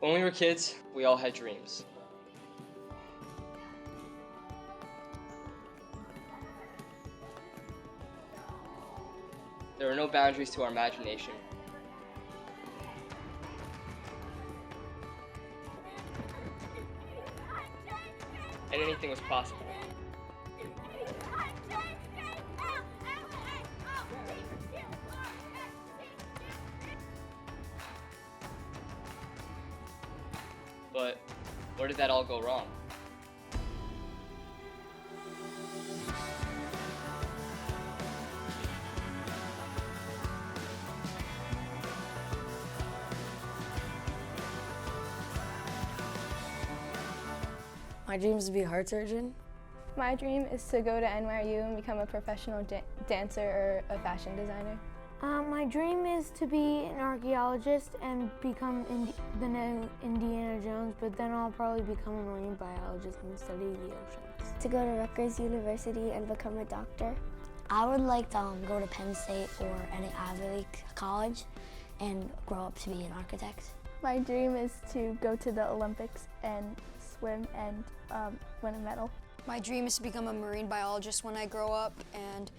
When we were kids, we all had dreams. There were no boundaries to our imagination. And anything was possible. But where did that all go wrong? My dream is to be a heart surgeon. My dream is to go to NYU and become a professional dancer or a fashion designer. My dream is to be an archaeologist and become the new Indiana Jones, but then I'll probably become a marine biologist and study the oceans. To go to Rutgers University and become a doctor. I would like to go to Penn State or any Ivy League college and grow up to be an architect. My dream is to go to the Olympics and swim and win a medal. My dream is to become a marine biologist when I grow up, and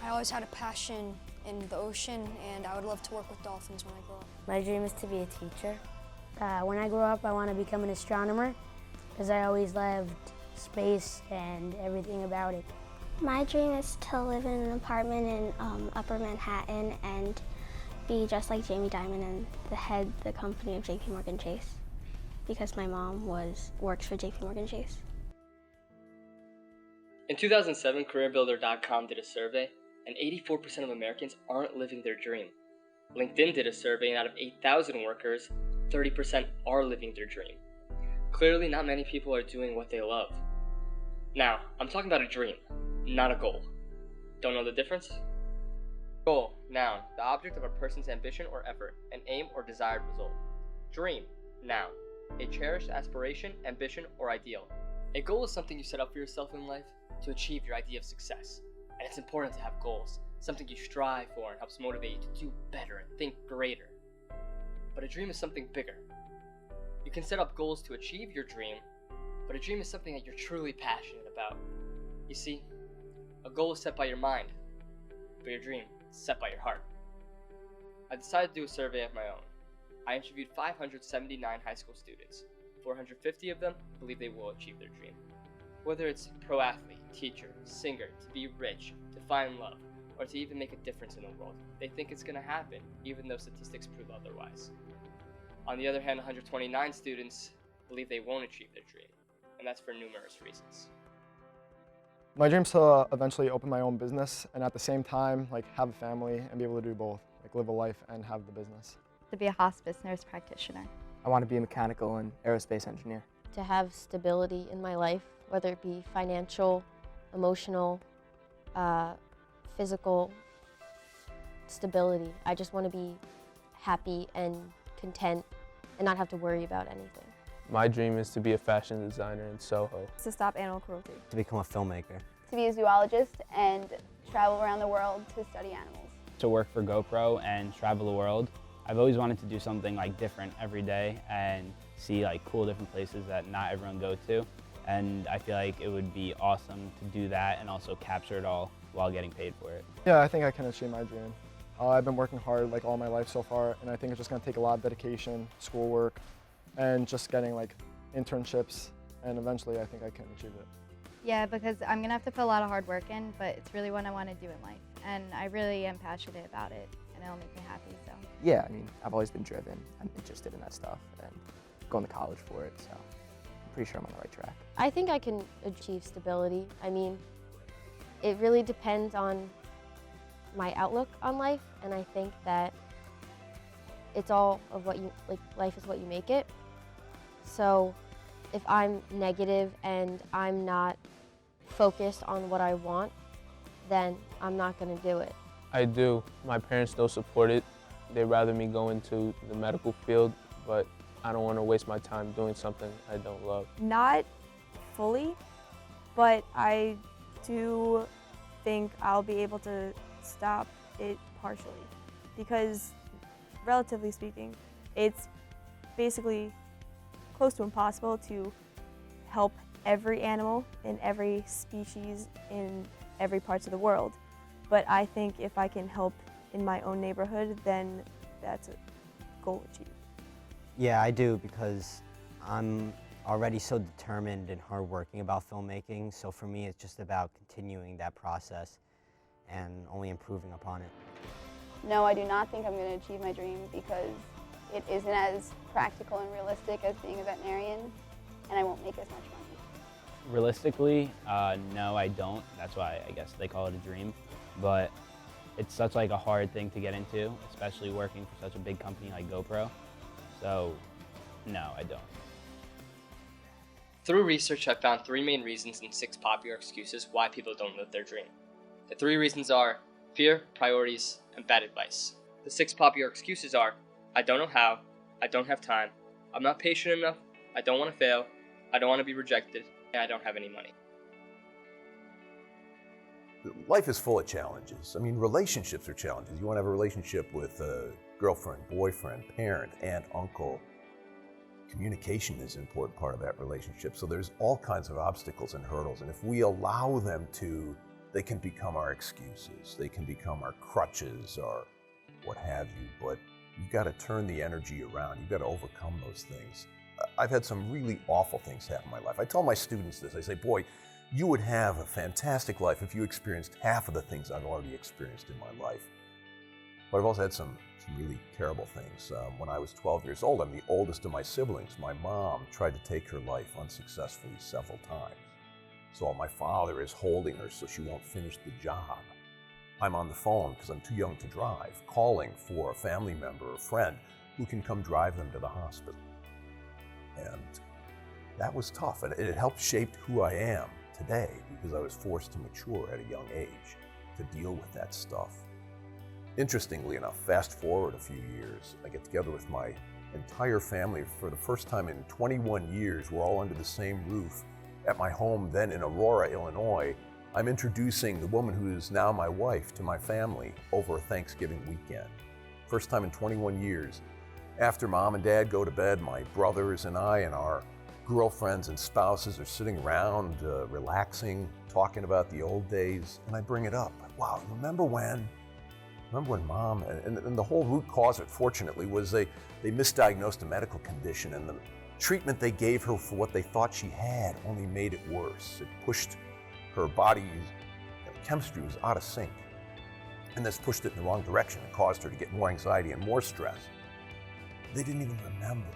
I always had a passion in the ocean, and I would love to work with dolphins when I grow up. My dream is to be a teacher. When I grow up, I want to become an astronomer because I always loved space and everything about it. My dream is to live in an apartment in Upper Manhattan and be just like Jamie Dimon and head the company of JP Morgan Chase, because my mom works for JP Morgan Chase. In 2007, CareerBuilder.com did a survey, and 84% of Americans aren't living their dream. LinkedIn did a survey, and out of 8,000 workers, 30% are living their dream. Clearly, not many people are doing what they love. Now, I'm talking about a dream, not a goal. Don't know the difference? Goal, noun, the object of a person's ambition or effort, an aim or desired result. Dream, noun, a cherished aspiration, ambition, or ideal. A goal is something you set up for yourself in life to achieve your idea of success. And it's important to have goals, something you strive for and helps motivate you to do better and think greater. But a dream is something bigger. You can set up goals to achieve your dream, but a dream is something that you're truly passionate about. You see, a goal is set by your mind, but your dream is set by your heart. I decided to do a survey of my own. I interviewed 579 high school students. 450 of them believe they will achieve their dream. Whether it's pro athlete, teacher, singer, to be rich, to find love, or to even make a difference in the world, they think it's going to happen, even though statistics prove otherwise. On the other hand, 129 students believe they won't achieve their dream, and that's for numerous reasons. My dream is to eventually open my own business and at the same time have a family and be able to do both, live a life and have the business. To be a hospice nurse practitioner. I want to be a mechanical and aerospace engineer. To have stability in my life, whether it be financial, emotional, physical stability. I just want to be happy and content and not have to worry about anything. My dream is to be a fashion designer in Soho. To stop animal cruelty. To become a filmmaker. To be a zoologist and travel around the world to study animals. To work for GoPro and travel the world. I've always wanted to do something different every day and see cool different places that not everyone goes to. And I feel like it would be awesome to do that and also capture it all while getting paid for it. Yeah, I think I can achieve my dream. I've been working hard all my life so far, and I think it's just going to take a lot of dedication, schoolwork, and just getting internships, and eventually I think I can achieve it. Yeah, because I'm going to have to put a lot of hard work in, but it's really what I want to do in life. And I really am passionate about it, and it'll make me happy, so. Yeah, I mean, I've always been driven. I'm interested in that stuff and going to college for it, so I'm pretty sure I'm on the right track. I think I can achieve stability. I mean, it really depends on my outlook on life, and I think that it's all of what you, life is what you make it. So if I'm negative and I'm not focused on what I want, then I'm not going to do it. I do. My parents don't support it. They'd rather me go into the medical field, but I don't want to waste my time doing something I don't love. Not fully, but I do think I'll be able to stop it partially, because relatively speaking, it's basically close to impossible to help every animal in every species in every parts of the world. But I think if I can help in my own neighborhood, then that's a goal achieved. Yeah, I do, because I'm already so determined and hardworking about filmmaking. So for me, it's just about continuing that process and only improving upon it. No, I do not think I'm going to achieve my dream because it isn't as practical and realistic as being a veterinarian, and I won't make as much money. Realistically, no, I don't. That's why I guess they call it a dream. But it's such like a hard thing to get into, especially working for such a big company like GoPro. So, no, I don't. Through research, I found 3 main reasons and 6 popular excuses why people don't live their dream. The 3 reasons are fear, priorities, and bad advice. The 6 popular excuses are I don't know how, I don't have time, I'm not patient enough, I don't want to fail, I don't want to be rejected, and I don't have any money. Life is full of challenges. I mean, relationships are challenges. You want to have a relationship with a girlfriend, boyfriend, parent, aunt, uncle. Communication is an important part of that relationship. So there's all kinds of obstacles and hurdles. And if we allow them to, they can become our excuses. They can become our crutches or what have you. But you've got to turn the energy around. You've got to overcome those things. I've had some really awful things happen in my life. I tell my students this. I say, boy, you would have a fantastic life if you experienced half of the things I've already experienced in my life. But I've also had some really terrible things. When I was 12 years old, I'm the oldest of my siblings. My mom tried to take her life unsuccessfully several times. So my father is holding her so she won't finish the job. I'm on the phone, because I'm too young to drive, calling for a family member or friend who can come drive them to the hospital. And that was tough, and it helped shape who I am today, because I was forced to mature at a young age to deal with that stuff. Interestingly enough, fast forward a few years, I get together with my entire family for the first time in 21 years. We're all under the same roof at my home then in Aurora, Illinois. I'm introducing the woman who is now my wife to my family over a Thanksgiving weekend. First time in 21 years. After mom and dad go to bed, my brothers and I and our girlfriends and spouses are sitting around, relaxing, talking about the old days, and I bring it up. Wow, remember when mom, and the whole root cause of it, fortunately, was they misdiagnosed a medical condition, and the treatment they gave her for what they thought she had only made it worse. It pushed her body's chemistry was out of sync, and this pushed it in the wrong direction. It caused her to get more anxiety and more stress. They didn't even remember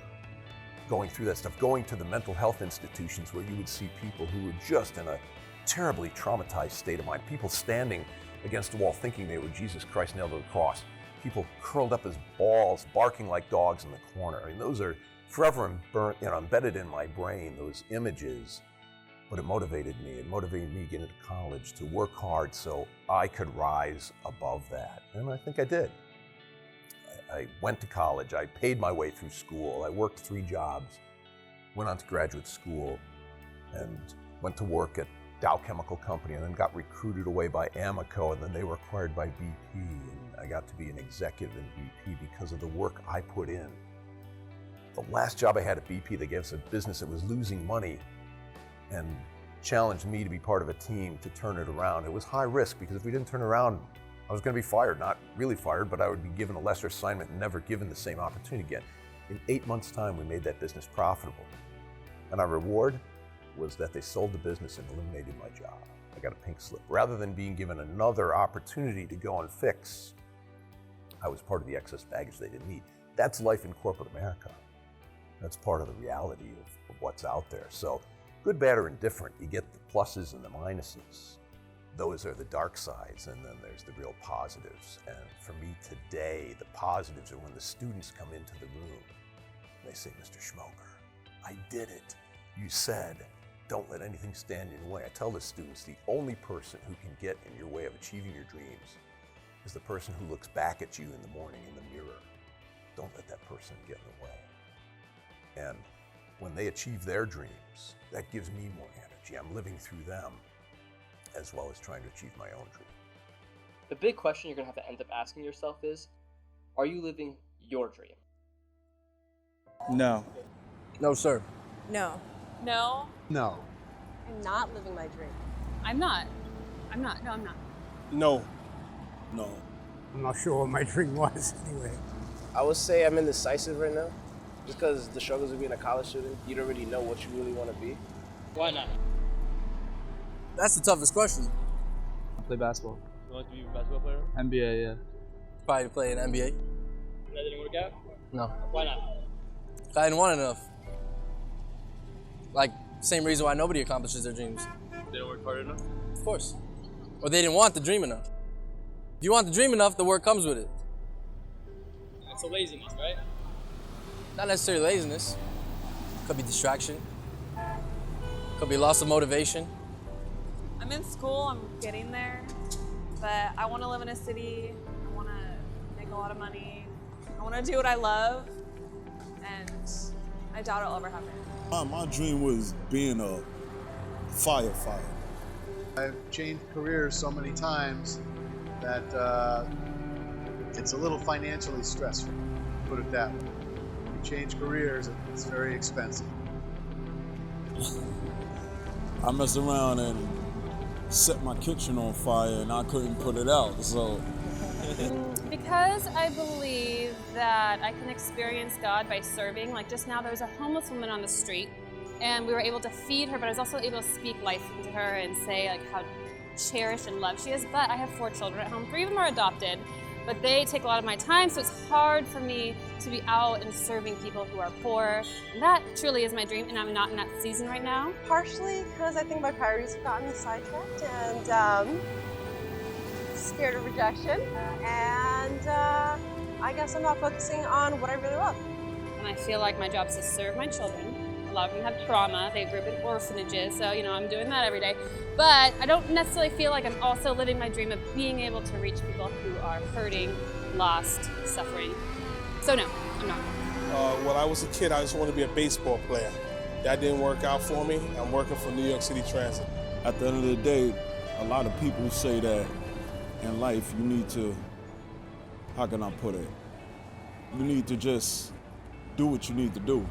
going through that stuff, going to the mental health institutions where you would see people who were just in a terribly traumatized state of mind, people standing against the wall thinking they were Jesus Christ nailed to the cross, people curled up as balls, barking like dogs in the corner. I mean, those are forever embedded in my brain, those images. But it motivated me. It motivated me to get into college, to work hard so I could rise above that. And I think I did. I went to college, I paid my way through school, I worked 3 jobs, went on to graduate school, and went to work at Dow Chemical Company, and then got recruited away by Amoco, and then they were acquired by BP, and I got to be an executive in BP because of the work I put in. The last job I had at BP, they gave us a business that was losing money and challenged me to be part of a team to turn it around. It was high risk, because if we didn't turn around, I was going to be fired, not really fired, but I would be given a lesser assignment and never given the same opportunity again. In 8 months' time, we made that business profitable. And our reward was that they sold the business and eliminated my job. I got a pink slip. Rather than being given another opportunity to go and fix, I was part of the excess baggage they didn't need. That's life in corporate America. That's part of the reality of what's out there. So good, bad, or indifferent, you get the pluses and the minuses. Those are the dark sides, and then there's the real positives. And for me today, the positives are when the students come into the room. They say, Mr. Schmoger, I did it. You said, don't let anything stand in your way. I tell the students, the only person who can get in your way of achieving your dreams is the person who looks back at you in the morning in the mirror. Don't let that person get in the way. And when they achieve their dreams, that gives me more energy. I'm living through them, as well as trying to achieve my own dream. The big question you're going to have to end up asking yourself is, are you living your dream? No. No, sir. No. No. No. I'm not living my dream. I'm not. I'm not. No, I'm not. No. No. I'm not sure what my dream was anyway. I would say I'm indecisive right now. Just because the struggles of being a college student, you don't really know what you really want to be. Why not? That's the toughest question. I play basketball. You want to be a basketball player? NBA, yeah. Probably play in NBA. That didn't work out? No. Why not? I didn't want enough. Like, same reason why nobody accomplishes their dreams. They didn't work hard enough? Of course. Or they didn't want the dream enough. If you want the dream enough, the work comes with it. It's a laziness, right? Not necessarily laziness. Could be distraction. Could be loss of motivation. I'm in school. I'm getting there. But I want to live in a city. I want to make a lot of money. I want to do what I love. And I doubt it'll ever happen. My dream was being a firefighter. I've changed careers so many times that it's a little financially stressful, put it that way. When you change careers, it's very expensive. I messed around and set my kitchen on fire and I couldn't put it out, so. Because I believe that I can experience God by serving. Like just now, there was a homeless woman on the street, and we were able to feed her, but I was also able to speak life into her and say like how cherished and loved she is. But I have 4 children at home. 3 of them are adopted, but they take a lot of my time, so it's hard for me to be out and serving people who are poor. And that truly is my dream, and I'm not in that season right now. Partially because I think my priorities have gotten me sidetracked and scared of rejection. And I guess I'm not focusing on what I really love. And I feel like my job is to serve my children. A lot of them have trauma. They grew up in orphanages, so I'm doing that every day. But I don't necessarily feel like I'm also living my dream of being able to reach people who are hurting, lost, suffering. So no, I'm not. When I was a kid, I just wanted to be a baseball player. That didn't work out for me. I'm working for New York City Transit. At the end of the day, a lot of people say that in life you need to, how can I put it? You need to just do what you need to do.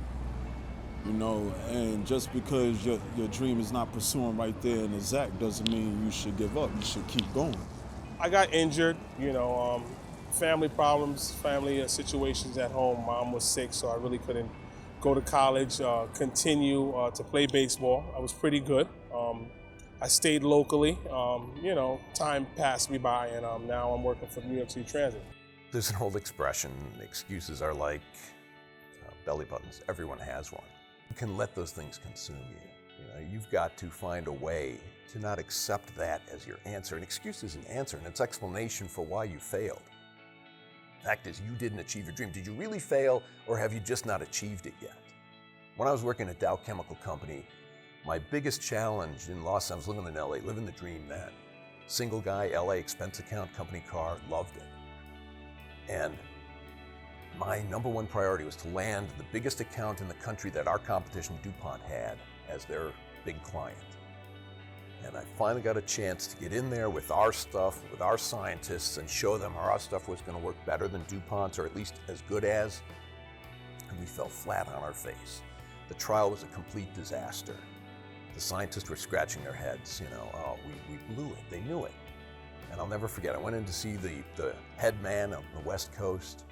And just because your dream is not pursuing right there in exact doesn't mean you should give up. You should keep going. I got injured, family problems, family situations at home. Mom was sick, so I really couldn't go to college, continue to play baseball. I was pretty good. I stayed locally. Time passed me by, and now I'm working for New York City Transit. There's an old expression, excuses are like belly buttons. Everyone has one. You can let those things consume you. You've got to find a way to not accept that as your answer. An excuse is an answer, and it's explanation for why you failed. Fact is, you didn't achieve your dream. Did you really fail, or have you just not achieved it yet? When I was working at Dow Chemical Company, my biggest challenge in Los Angeles, living in LA, living the dream then. Single guy, LA, expense account, company car, loved it. And my number one priority was to land the biggest account in the country that our competition, DuPont, had as their big client. And I finally got a chance to get in there with our stuff, with our scientists, and show them how our stuff was going to work better than DuPont's, or at least as good as. And we fell flat on our face. The trial was a complete disaster. The scientists were scratching their heads, we blew it. They knew it. And I'll never forget, I went in to see the head man on the West Coast,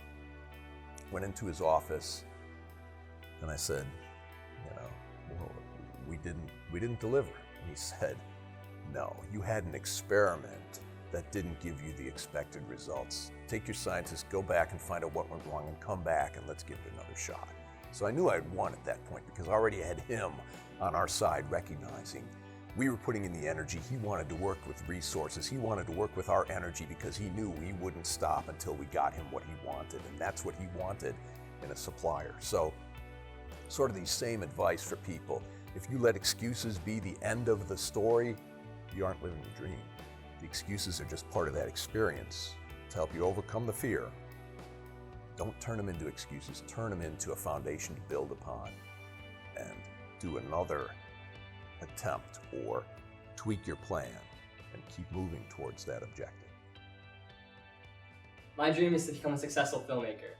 went into his office, and I said, we didn't deliver. And he said, no, you had an experiment that didn't give you the expected results. Take your scientists, go back and find out what went wrong, and come back and let's give it another shot. So I knew I'd won at that point because I already had him on our side recognizing we were putting in the energy. He wanted to work with resources. He wanted to work with our energy because he knew we wouldn't stop until we got him what he wanted, and that's what he wanted in a supplier. So sort of the same advice for people. If you let excuses be the end of the story, you aren't living the dream. The excuses are just part of that experience to help you overcome the fear. Don't turn them into excuses. Turn them into a foundation to build upon and do another attempt or tweak your plan and keep moving towards that objective. My dream is to become a successful filmmaker.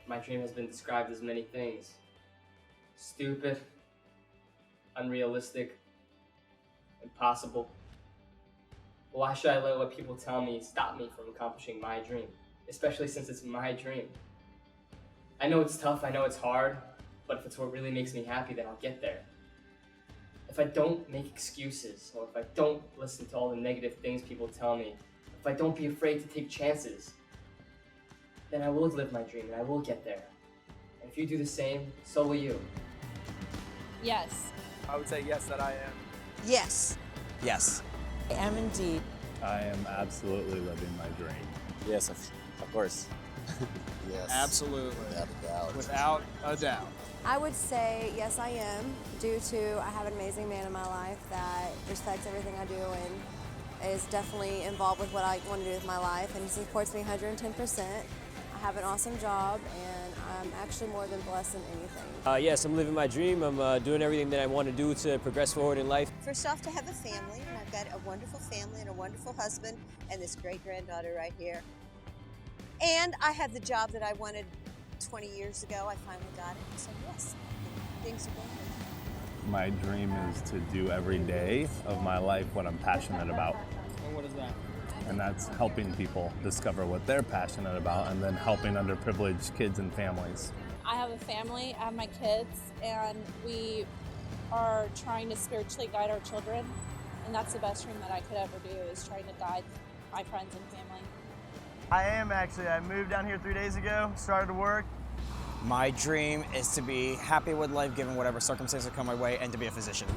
My dream has been described as many things. stupid, unrealistic, impossible. Why should I let what people tell me stop me from accomplishing my dream, especially since it's my dream? I know it's tough, I know it's hard, but if it's what really makes me happy, then I'll get there. If I don't make excuses, or if I don't listen to all the negative things people tell me, if I don't be afraid to take chances, then I will live my dream and I will get there. And if you do the same, so will you. Yes. I would say yes, that I am. Yes. Yes. I am indeed. I am absolutely living my dream. Yes, of course. Yes. Absolutely. Without a doubt. Without a doubt. I would say yes, I am, due to I have an amazing man in my life that respects everything I do and is definitely involved with what I want to do with my life, and he supports me 110%. I have an awesome job, and I'm actually more than blessed than anything. Yes, I'm living my dream. I'm doing everything that I want to do to progress forward in life. First off, to have a family, and I've got a wonderful family and a wonderful husband and this great granddaughter right here. And I have the job that I wanted 20 years ago. I finally got it. So yes, things are going. My dream is to do every day of my life what I'm passionate about. And what is that? And that's helping people discover what they're passionate about and then helping underprivileged kids and families. I have a family, I have my kids, and we are trying to spiritually guide our children. And that's the best dream that I could ever do, is trying to guide my friends and family. I am actually. I moved down here 3 days ago, started to work. My dream is to be happy with life given whatever circumstances come my way and to be a physician.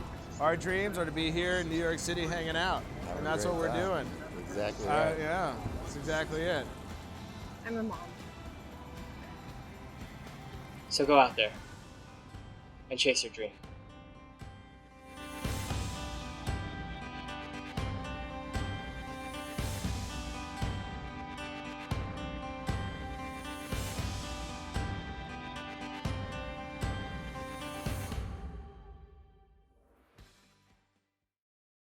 Our dreams are to be here in New York City hanging out, and that's what we're doing. Exactly right. Yeah, that's exactly it. I'm a mom. So go out there and chase your dream.